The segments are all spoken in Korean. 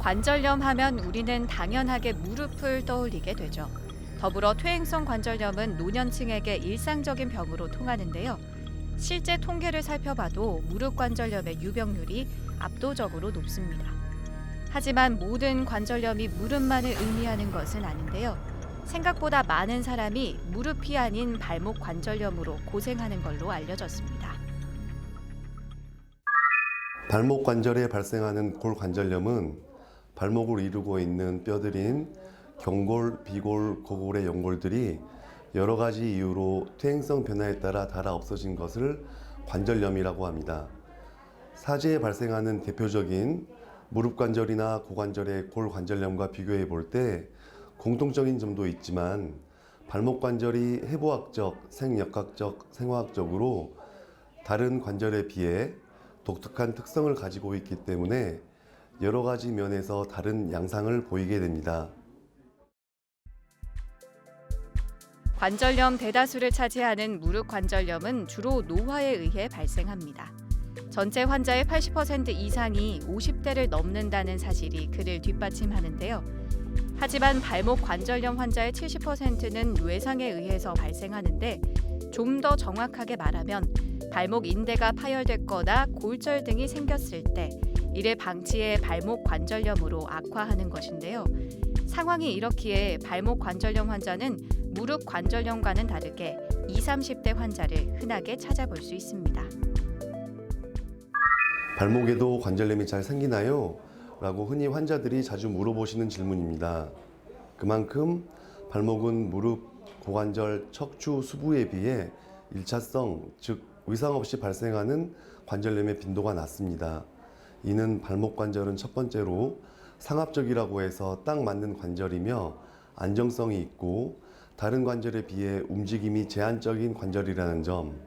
관절염 하면 우리는 당연하게 무릎을 떠올리게 되죠. 더불어 퇴행성 관절염은 노년층에게 일상적인 병으로 통하는데요. 실제 통계를 살펴봐도 무릎 관절염의 유병률이 압도적으로 높습니다. 하지만 모든 관절염이 무릎만을 의미하는 것은 아닌데요. 생각보다 많은 사람이 무릎이 아닌 발목 관절염으로 고생하는 걸로 알려졌습니다. 발목 관절에 발생하는 골관절염은 발목을 이루고 있는 뼈들인 경골, 비골, 고골의 연골들이 여러 가지 이유로 퇴행성 변화에 따라 닳아 없어진 것을 관절염이라고 합니다. 사지에 발생하는 대표적인 무릎 관절이나 고관절의 골관절염과 비교해 볼 때 공통적인 점도 있지만 발목 관절이 해부학적, 생역학적, 생화학적으로 다른 관절에 비해 독특한 특성을 가지고 있기 때문에 여러 가지 면에서 다른 양상을 보이게 됩니다. 관절염 대다수를 차지하는 무릎 관절염은 주로 노화에 의해 발생합니다. 전체 환자의 80% 이상이 50대를 넘는다는 사실이 그를 뒷받침하는데요. 하지만 발목 관절염 환자의 70%는 뇌상에 의해서 발생하는데 좀 더 정확하게 말하면 발목 인대가 파열됐거나 골절 등이 생겼을 때 이를 방치해 발목 관절염으로 악화하는 것인데요. 상황이 이렇기에 발목 관절염 환자는 무릎 관절염과는 다르게 20, 30대 환자를 흔하게 찾아볼 수 있습니다. 발목에도 관절염이 잘 생기나요? 라고 흔히 환자들이 자주 물어보시는 질문입니다. 그만큼 발목은 무릎, 고관절, 척추, 수부에 비해 1차성, 즉 의상 없이 발생하는 관절염의 빈도가 낮습니다. 이는 발목 관절은 첫 번째로 상합적이라고 해서 딱 맞는 관절이며 안정성이 있고 다른 관절에 비해 움직임이 제한적인 관절이라는 점,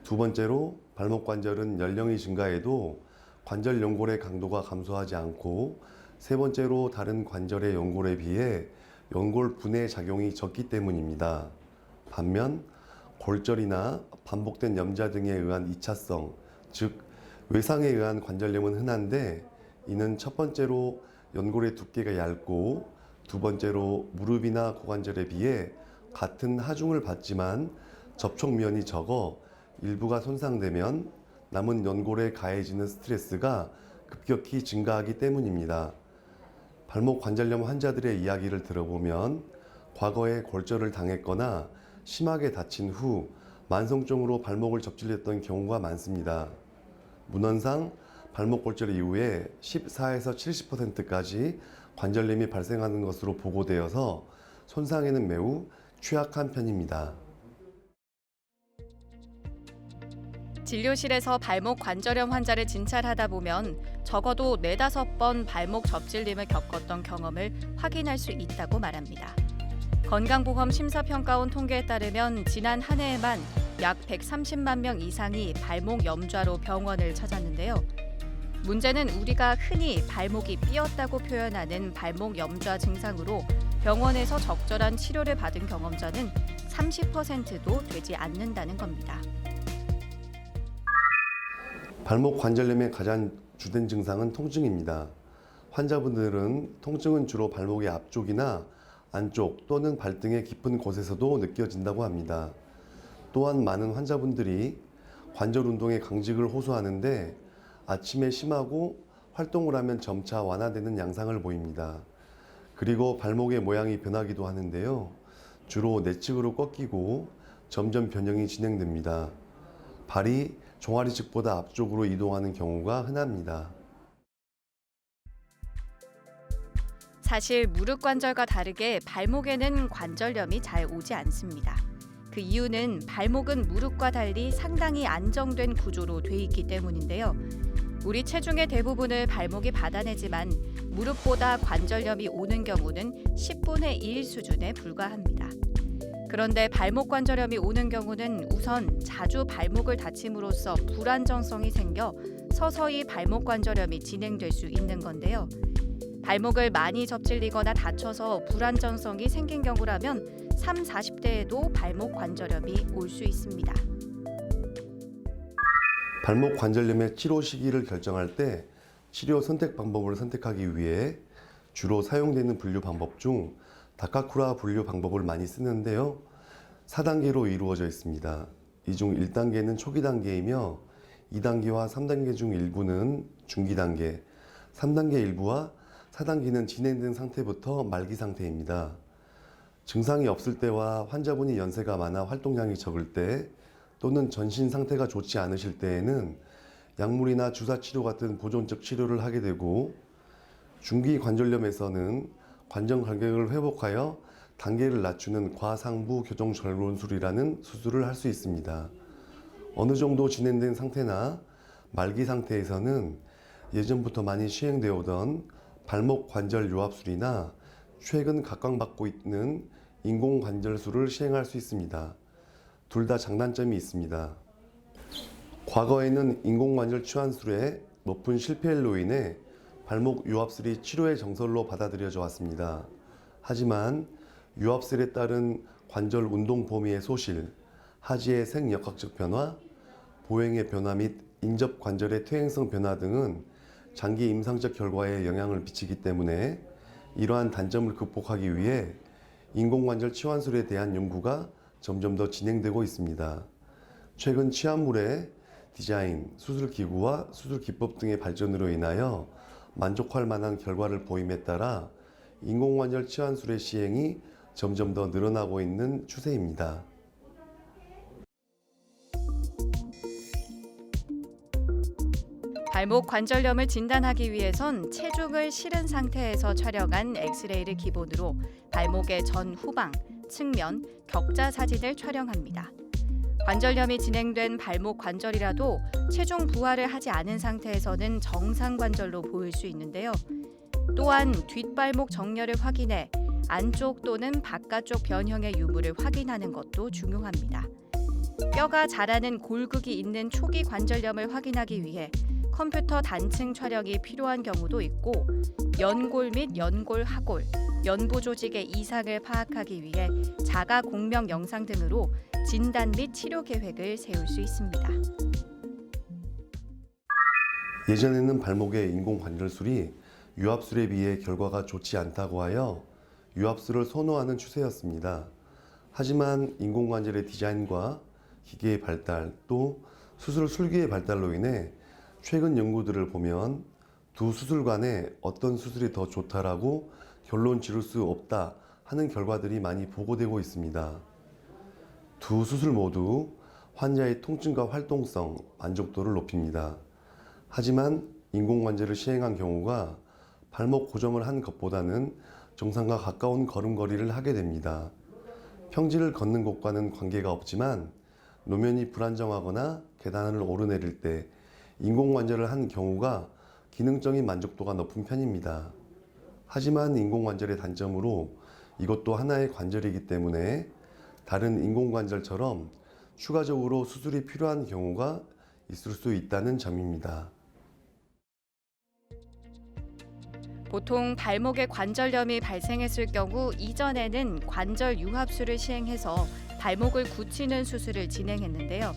두 번째로 발목 관절은 연령이 증가해도 관절 연골의 강도가 감소하지 않고 세 번째로 다른 관절의 연골에 비해 연골 분해 작용이 적기 때문입니다. 반면 골절이나 반복된 염좌 등에 의한 2차성, 즉 외상에 의한 관절염은 흔한데 이는 첫 번째로 연골의 두께가 얇고 두 번째로 무릎이나 고관절에 비해 같은 하중을 받지만 접촉면이 적어 일부가 손상되면 남은 연골에 가해지는 스트레스가 급격히 증가하기 때문입니다. 발목 관절염 환자들의 이야기를 들어보면 과거에 골절을 당했거나 심하게 다친 후 만성적으로 발목을 접질렸던 경우가 많습니다. 문헌상 발목 골절 이후에 14에서 70%까지 관절염이 발생하는 것으로 보고되어서 손상에는 매우 취약한 편입니다. 진료실에서 발목 관절염 환자를 진찰하다 보면 적어도 4, 5번 발목 접질림을 겪었던 경험을 확인할 수 있다고 말합니다. 건강보험 심사평가원 통계에 따르면 지난 한 해에만 약 130만 명 이상이 발목 염좌로 병원을 찾았는데요. 문제는 우리가 흔히 발목이 삐었다고 표현하는 발목 염좌 증상으로 병원에서 적절한 치료를 받은 경험자는 30%도 되지 않는다는 겁니다. 발목 관절염의 가장 주된 증상은 통증입니다. 환자분들은 통증은 주로 발목의 앞쪽이나 안쪽 또는 발등의 깊은 곳에서도 느껴진다고 합니다. 또한 많은 환자분들이 관절 운동의 강직을 호소하는데 아침에 심하고 활동을 하면 점차 완화되는 양상을 보입니다. 그리고 발목의 모양이 변하기도 하는데요. 주로 내측으로 꺾이고 점점 변형이 진행됩니다. 발이 종아리 측보다 앞쪽으로 이동하는 경우가 흔합니다. 사실 무릎 관절과 다르게 발목에는 관절염이 잘 오지 않습니다. 그 이유는 발목은 무릎과 달리 상당히 안정된 구조로 돼 있기 때문인데요. 우리 체중의 대부분을 발목이 받아내지만 무릎보다 관절염이 오는 경우는 10분의 1 수준에 불과합니다. 그런데 발목 관절염이 오는 경우는 우선 자주 발목을 다침으로써 불안정성이 생겨 서서히 발목 관절염이 진행될 수 있는 건데요. 발목을 많이 접질리거나 다쳐서 불안정성이 생긴 경우라면 3, 40대에도 발목 관절염이 올 수 있습니다. 발목 관절염의 치료 시기를 결정할 때 치료 선택 방법을 선택하기 위해 주로 사용되는 분류 방법 중 다카쿠라 분류 방법을 많이 쓰는데요. 4단계로 이루어져 있습니다. 이 중 1단계는 초기 단계이며 2단계와 3단계 중 일부는 중기 단계, 3단계 일부와 4단계는 진행된 상태부터 말기 상태입니다. 증상이 없을 때와 환자분이 연세가 많아 활동량이 적을 때 또는 전신 상태가 좋지 않으실 때에는 약물이나 주사 치료 같은 보존적 치료를 하게 되고, 중기 관절염에서는 관절 간격을 회복하여 단계를 낮추는 과상부 교정 절론술이라는 수술을 할 수 있습니다. 어느 정도 진행된 상태나 말기 상태에서는 예전부터 많이 시행되어 오던 발목 관절 요합술이나 최근 각광받고 있는 인공관절술을 시행할 수 있습니다. 둘 다 장단점이 있습니다. 과거에는 인공관절 치환술의 높은 실패율로 인해 발목 요합술이 치료의 정설로 받아들여져 왔습니다. 하지만 요합술에 따른 관절 운동 범위의 소실, 하지의 생역학적 변화, 보행의 변화 및 인접 관절의 퇴행성 변화 등은 장기 임상적 결과에 영향을 미치기 때문에 이러한 단점을 극복하기 위해 인공관절 치환술에 대한 연구가 점점 더 진행되고 있습니다. 최근 치환물의 디자인, 수술기구와 수술기법 등의 발전으로 인하여 만족할 만한 결과를 보임에 따라 인공관절 치환술의 시행이 점점 더 늘어나고 있는 추세입니다. 발목 관절염을 진단하기 위해선 체중을 실은 상태에서 촬영한 엑스레이를 기본으로 발목의 전 후방, 측면, 격자 사진을 촬영합니다. 관절염이 진행된 발목 관절이라도 체중 부하를 하지 않은 상태에서는 정상 관절로 보일 수 있는데요. 또한 뒷발목 정렬을 확인해 안쪽 또는 바깥쪽 변형의 유무를 확인하는 것도 중요합니다. 뼈가 자라는 골극이 있는 초기 관절염을 확인하기 위해 컴퓨터 단층 촬영이 필요한 경우도 있고, 연골 및 연골 하골, 연부 조직의 이상을 파악하기 위해 자가 공명 영상 등으로 진단 및 치료 계획을 세울 수 있습니다. 예전에는 발목의 인공관절술이 유합술에 비해 결과가 좋지 않다고 하여 유합술을 선호하는 추세였습니다. 하지만 인공관절의 디자인과 기계의 발달, 또 수술 술기의 발달로 인해 최근 연구들을 보면 두 수술 간에 어떤 수술이 더 좋다라고 결론 지을 수 없다 하는 결과들이 많이 보고되고 있습니다. 두 수술 모두 환자의 통증과 활동성, 만족도를 높입니다. 하지만 인공관절을 시행한 경우가 발목 고정을 한 것보다는 정상과 가까운 걸음걸이를 하게 됩니다. 평지를 걷는 곳과는 관계가 없지만 노면이 불안정하거나 계단을 오르내릴 때 인공관절을 한 경우가 기능적인 만족도가 높은 편입니다. 하지만 인공관절의 단점으로 이것도 하나의 관절이기 때문에 다른 인공관절처럼 추가적으로 수술이 필요한 경우가 있을 수 있다는 점입니다. 보통 발목에 관절염이 발생했을 경우 이전에는 관절 유합술을 시행해서 발목을 굳히는 수술을 진행했는데요.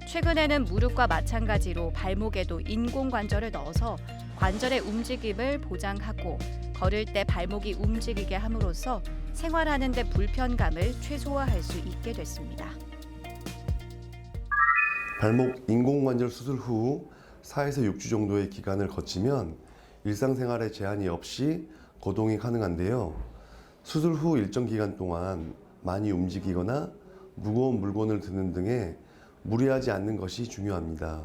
최근에는 무릎과 마찬가지로 발목에도 인공관절을 넣어서 관절의 움직임을 보장하고 걸을 때 발목이 움직이게 함으로써 생활하는 데 불편감을 최소화할 수 있게 됐습니다. 발목 인공관절 수술 후 4에서 6주 정도의 기간을 거치면 일상생활에 제한이 없이 거동이 가능한데요. 수술 후 일정 기간 동안 많이 움직이거나 무거운 물건을 드는 등의 무리하지 않는 것이 중요합니다.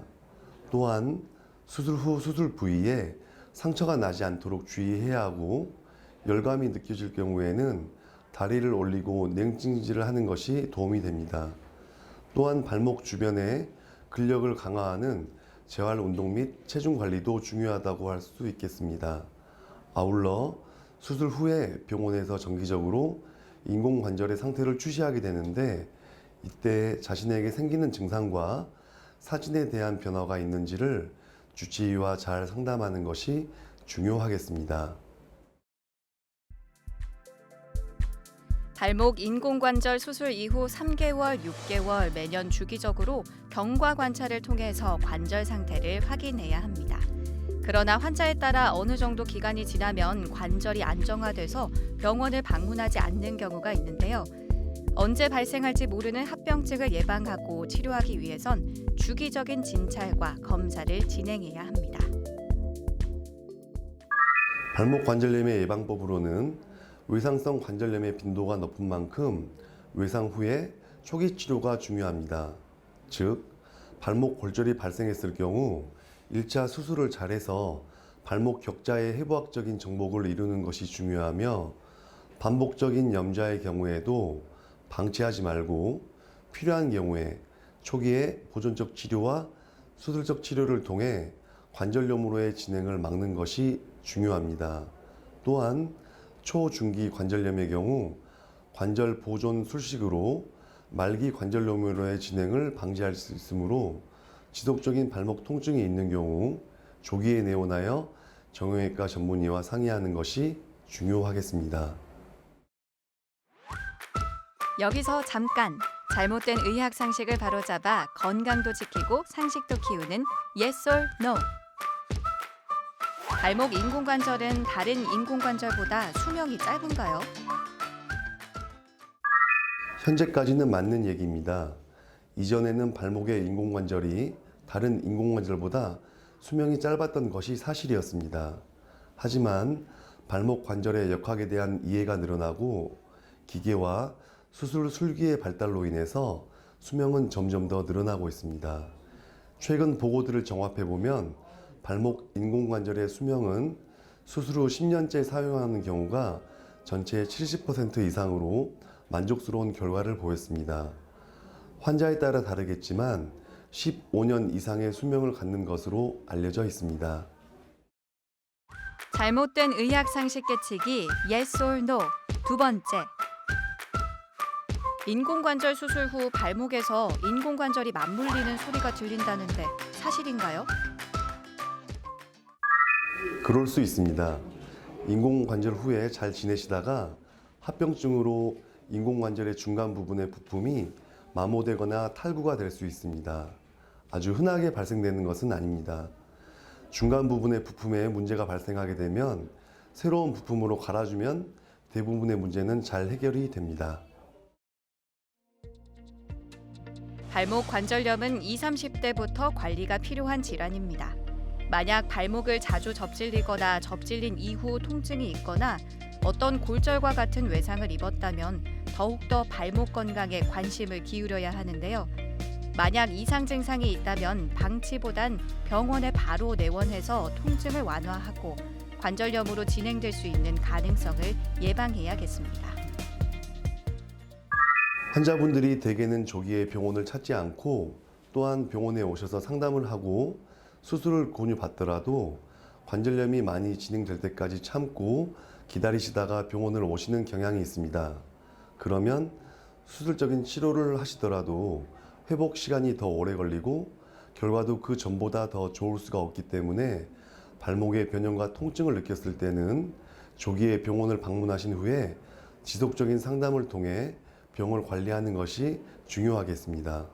또한 수술 후 수술 부위에 상처가 나지 않도록 주의해야 하고, 열감이 느껴질 경우에는 다리를 올리고 냉찜질을 하는 것이 도움이 됩니다. 또한 발목 주변에 근력을 강화하는 재활 운동 및 체중 관리도 중요하다고 할 수 있겠습니다. 아울러 수술 후에 병원에서 정기적으로 인공관절의 상태를 추시하게 되는데, 이때 자신에게 생기는 증상과 사진에 대한 변화가 있는지를 주치의와 잘 상담하는 것이 중요하겠습니다. 발목 인공관절 수술 이후 3개월, 6개월 매년 주기적으로 경과 관찰을 통해서 관절 상태를 확인해야 합니다. 그러나 환자에 따라 어느 정도 기간이 지나면 관절이 안정화돼서 병원을 방문하지 않는 경우가 있는데요. 언제 발생할지 모르는 합병증을 예방하고 치료하기 위해선 주기적인 진찰과 검사를 진행해야 합니다. 발목 관절염의 예방법으로는 외상성 관절염의 빈도가 높은 만큼 외상 후에 초기 치료가 중요합니다. 즉, 발목 골절이 발생했을 경우 1차 수술을 잘해서 발목 격자의 해부학적인 정복을 이루는 것이 중요하며, 반복적인 염좌의 경우에도 방치하지 말고 필요한 경우에 초기에 보존적 치료와 수술적 치료를 통해 관절염으로의 진행을 막는 것이 중요합니다. 또한 초중기 관절염의 경우 관절 보존 술식으로 말기 관절염으로의 진행을 방지할 수 있으므로 지속적인 발목 통증이 있는 경우 조기에 내원하여 정형외과 전문의와 상의하는 것이 중요하겠습니다. 여기서 잠깐! 잘못된 의학 상식을 바로잡아 건강도 지키고 상식도 키우는 Yes or No. 발목 인공관절은 다른 인공관절보다 수명이 짧은가요? 현재까지는 맞는 얘기입니다. 이전에는 발목의 인공관절이 다른 인공관절보다 수명이 짧았던 것이 사실이었습니다. 하지만 발목 관절의 역학에 대한 이해가 늘어나고 기계와 수술 술기의 발달로 인해서 수명은 점점 더 늘어나고 있습니다. 최근 보고들을 종합해 보면 발목 인공관절의 수명은 수술 후 10년째 사용하는 경우가 전체의 70% 이상으로 만족스러운 결과를 보였습니다. 환자에 따라 다르겠지만 15년 이상의 수명을 갖는 것으로 알려져 있습니다. 잘못된 의학 상식 깨치기 Yes or No. 두 번째. 인공관절 수술 후 발목에서 인공관절이 맞물리는 소리가 들린다는데 사실인가요? 그럴 수 있습니다. 인공관절 후에 잘 지내시다가 합병증으로 인공관절의 중간 부분의 부품이 마모되거나 탈구가 될 수 있습니다. 아주 흔하게 발생되는 것은 아닙니다. 중간 부분의 부품에 문제가 발생하게 되면 새로운 부품으로 갈아주면 대부분의 문제는 잘 해결이 됩니다. 발목 관절염은 20, 30대부터 관리가 필요한 질환입니다. 만약 발목을 자주 접질리거나 접질린 이후 통증이 있거나 어떤 골절과 같은 외상을 입었다면 더욱더 발목 건강에 관심을 기울여야 하는데요. 만약 이상 증상이 있다면 방치보단 병원에 바로 내원해서 통증을 완화하고 관절염으로 진행될 수 있는 가능성을 예방해야겠습니다. 환자분들이 대개는 조기에 병원을 찾지 않고 또한 병원에 오셔서 상담을 하고 수술을 권유받더라도 관절염이 많이 진행될 때까지 참고 기다리시다가 병원을 오시는 경향이 있습니다. 그러면 수술적인 치료를 하시더라도 회복 시간이 더 오래 걸리고 결과도 그 전보다 더 좋을 수가 없기 때문에 발목의 변형과 통증을 느꼈을 때는 조기에 병원을 방문하신 후에 지속적인 상담을 통해 병을 관리하는 것이 중요하겠습니다.